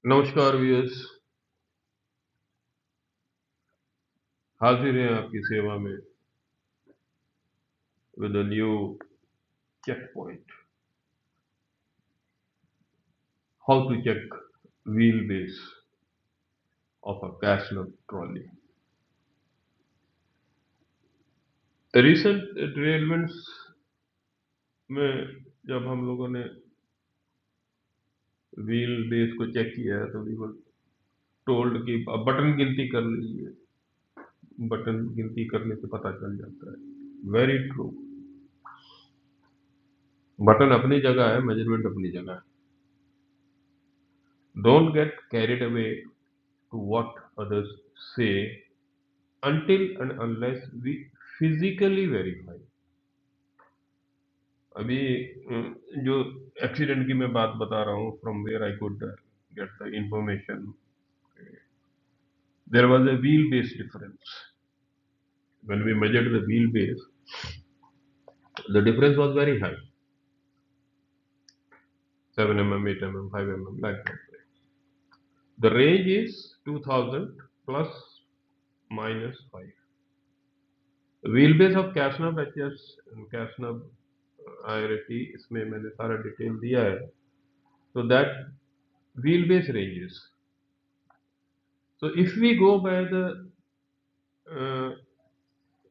नमस्कार व्यूअर्स, हाजिर हैं आपकी सेवा में with a new check point. How to check wheel base of a CASNUB trolley. Recent derailments में जब हम लोगों ने व्हील बेस को चेक किया है तो वी वर टोल्ड कि बटन गिनती कर लीजिए, बटन गिनती करने से पता चल जाता है। वेरी ट्रू, बटन अपनी जगह है, मेजरमेंट अपनी जगह है। Don't get carried away to what others say until and unless we physically verify। अभी जो एक्सीडेंट की मैं बात बता रहा हूँ, from where I could get the information, there was a wheel base difference. When we measured the wheel base, the difference was very high, 7 mm, 8 mm, 5 mm, like that. The range is 2000 plus minus 5। Wheel base of CASNUB HS and CASNUB IRT, इसमें मैंने सारा detail दिया है। So that wheelbase ranges. So if we go by the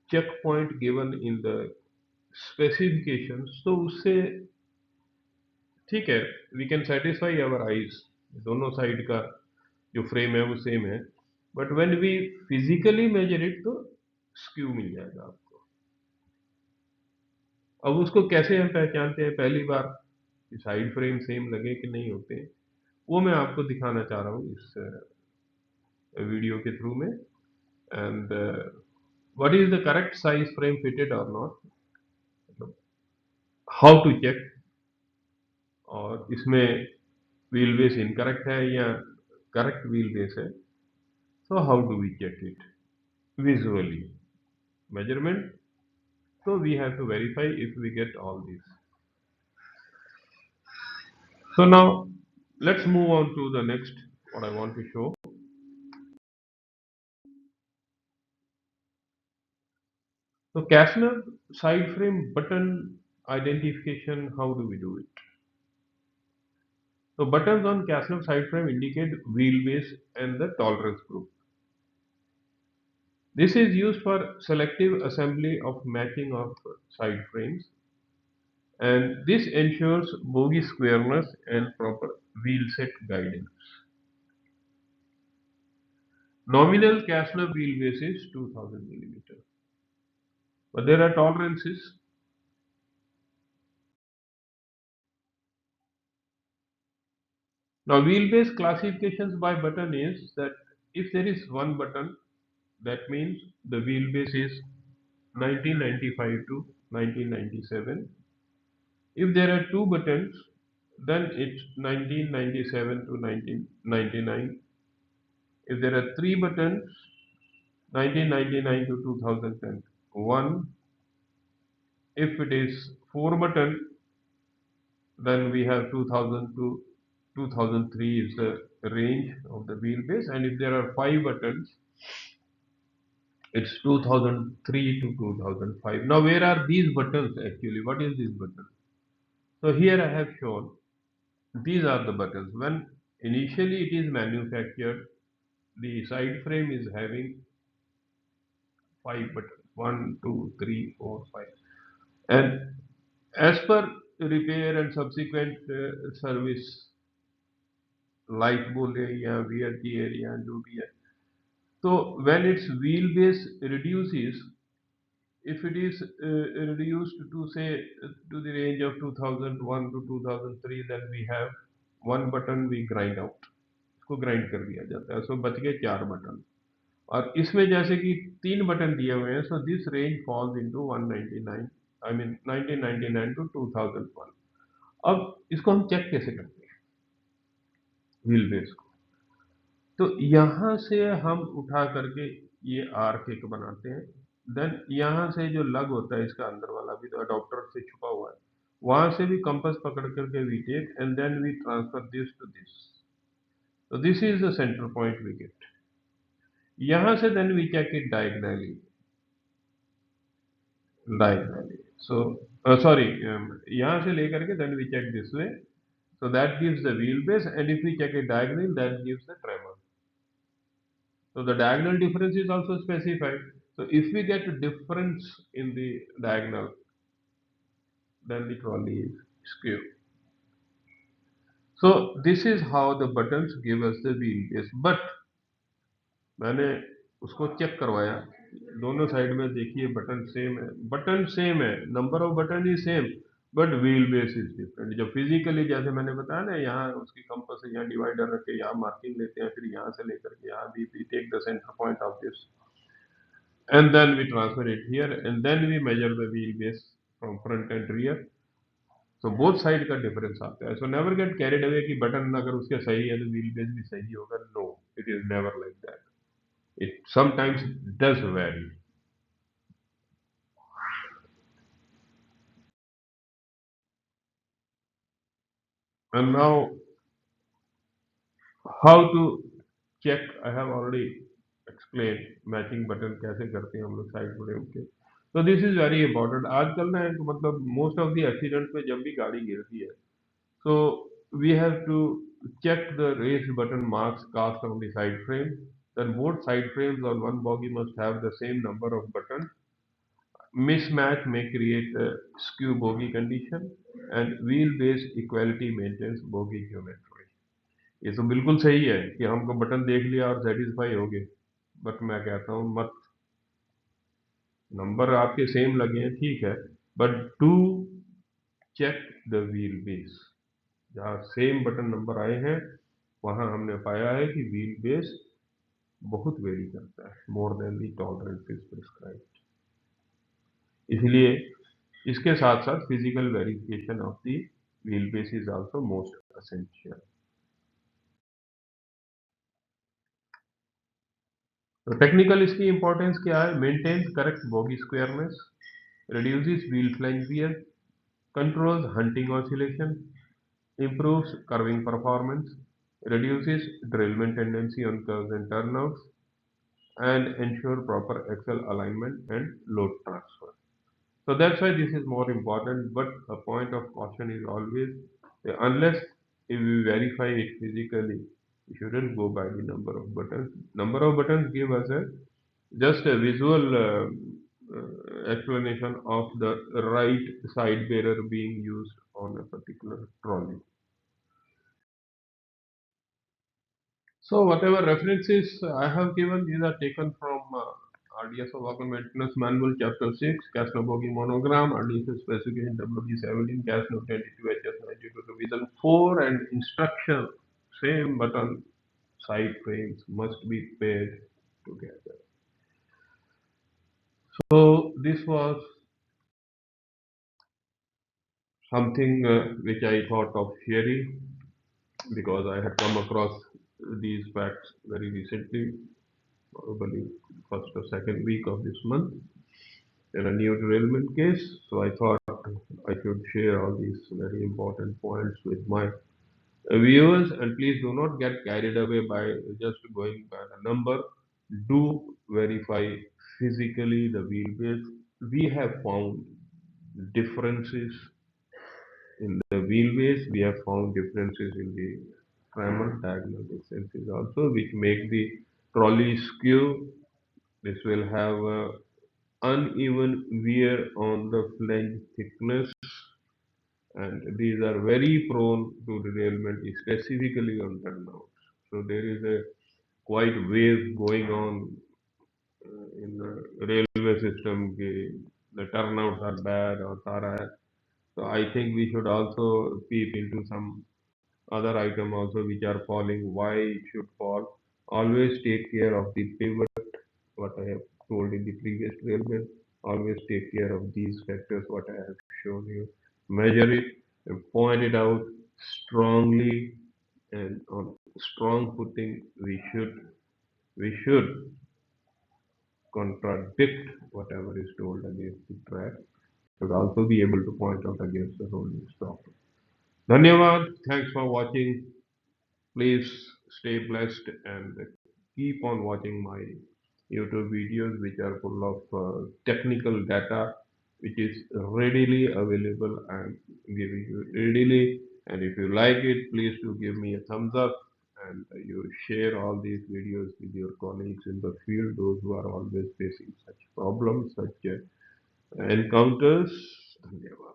checkpoint given in the specifications, तो उससे ठीक है, we can satisfy our eyes, दोनों साइड का जो फ्रेम है वो सेम है, but when we physically measure it तो स्क्यू मिल जाएगा आपको। अब उसको कैसे हम पहचानते हैं? पहली बार साइड फ्रेम सेम लगे कि नहीं होते, वो मैं आपको दिखाना चाह रहा हूँ इस वीडियो के थ्रू में। And what is the correct size frame fitted or not, how to check, और इसमें व्हील बेस इनकरेक्ट है या करेक्ट व्हील बेस है। so how do we check it? Visually measurement, so we have to verify if we get all these। so now let's move on to the next what I want to show। so CASNUB side frame button identification, how do we do it? So buttons on CASNUB side frame indicate wheelbase and the tolerance group. This is used for selective assembly of matching of side frames, and this ensures bogie squareness and proper wheel set guidance. Nominal CASNUB wheelbase is 2000 mm, but there are tolerances. Now wheelbase classifications by button is that if there is one button, that means the wheelbase is 1995 to 1997. If there are two buttons, then it's 1997 to 1999. If there are three buttons, 1999 to 2001. If it is four button, then we have 2000 to 2003 is the range of the wheelbase. And if there are five buttons, it's 2003 to 2005. Now, where are these buttons actually? What is this button? So here I have shown these are the buttons. When initially it is manufactured, the side frame is having five buttons, 1, 2, 3, 4, 5. And as per repair and subsequent service, life बोले या wear tear या जो भी है, तो when its wheelbase reduces, if it is reduced to say to the range of 2001 to 2003, then we have one button we grind out, इसको grind कर दिया जाता है, सो बच गए चार बटन। और इसमें जैसे कि तीन बटन दिए हुए हैं, so this range falls into 199, I mean 1999 to 2001। अब इसको हम चेक कैसे करते हैं व्हील बेस को? तो यहाँ से हम उठा करके ये आर्क एक बनाते हैं, देन यहाँ से जो लग होता है इसका अंदर वाला भी तो अडॉप्टर से छुपा हुआ है, वहां से भी कंपास पकड़ करके we take and then we transfer this to this. So this is the center point we get. यहाँ से then we check it diagonally. So sorry, यहाँ से लेकर के then we check this way. So that gives the wheelbase, and if we check it diagonally, that gives the tremor. So the diagonal difference is also specified. So if we get a difference in the diagonal, then the trolley is skew. So this is how the buttons give us the wheelbase. But मैंने उसको check करवाया, दोनों side में देखिए button same है, number off button is same, but wheel base is different. जब physically जैसे मैंने बताया ना, यहाँ उसकी कंपास से यहाँ डिवाइडर रख के यहाँ मार्किंग लेते हैं, फिर यहाँ से लेकर के यहाँ भी take the centre point of this and then we transfer it here and then we measure the wheel base from front and rear. तो बोथ साइड का डिफरेंस आता है। So never get carried away कि button अगर उसके सही है तो व्हील बेस भी सही होगा। No, it is never like that. It sometimes does vary. And now, how to check? I have already explained matching button कैसे करते हैं हम लोग साइड फ्रेम के। तो दिस इज वेरी इंपॉर्टेंट। आजकल ना मतलब मोस्ट ऑफ द एक्सीडेंट में जब भी गाड़ी गिरती है, so we have to check the raised button marks cast on the side frame. Then both side frames on one bogie must have the same number of buttons. Mismatch may create a skew bogie condition, and wheelbase equality maintains bogie geometry. ये तो बिल्कुल सही है कि हमको button देख लिया और सेटिस्फाई हो गए, बट मैं कहता हूँ मत। नंबर आपके सेम लगे हैं ठीक है, but do check the wheel base. जहाँ सेम बटन नंबर आए हैं वहाँ हमने पाया है कि व्हील बेस बहुत वेरी करता है, more than the tolerance is prescribed. इसलिए इसके साथ साथ physical verification of the wheel base is also most essential. तो टेक्निकल इसकी इंपॉर्टेंस क्या है? Maintains correct bogie squareness, reduces wheel flange wear, controls hunting oscillation, improves curving performance, reduces derailment tendency on curves and turnouts, and ensure proper axle alignment and load transfer. So that's why this is more important, but a point of caution is always, unless if we verify it physically, we shouldn't go by the number of buttons. Number of buttons give us just a visual explanation of the right side bearer being used on a particular trolley. So whatever references I have given, these are taken from RDSO Wagon Maintenance Manual, Chapter 6, CASNUB Bogie Monogram, RDSO Specification WD 17, CASNUB 22, HS 92, Revision 4, and instruction, same button side frames must be paired together. So this was something which I thought of sharing because I had come across these facts very recently, probably first or second week of this month, in a new derailment case. So I thought I should share all these very important points with my viewers. And please do not get carried away by just going by the number. Do verify physically the wheelbase. We have found differences in the wheelbase. We have found differences in the primal diagonal distances also, which make the trolley skew. This will have uneven wear on the flange thickness, and these are very prone to derailment, specifically on turnouts. So there is a quite wave going on in the railway system. The turnouts are bad or सारा है. So I think we should also peep into some other item also which are falling, why it should fall. Always take care of the pivot, what I have told in the previous railway. Always take care of these factors, what I have shown you. Measure it and point it out strongly, and on strong footing we should contradict whatever is told against the track. Should also be able to point out against the rolling stock. Dhanyavad. Thanks for watching. Please stay blessed and keep on watching my YouTube videos, which are full of technical data, which is readily available and giving you readily. And if you like it, please do give me a thumbs up and you share all these videos with your colleagues in the field, those who are always facing such problems, such encounters. धन्यवाद.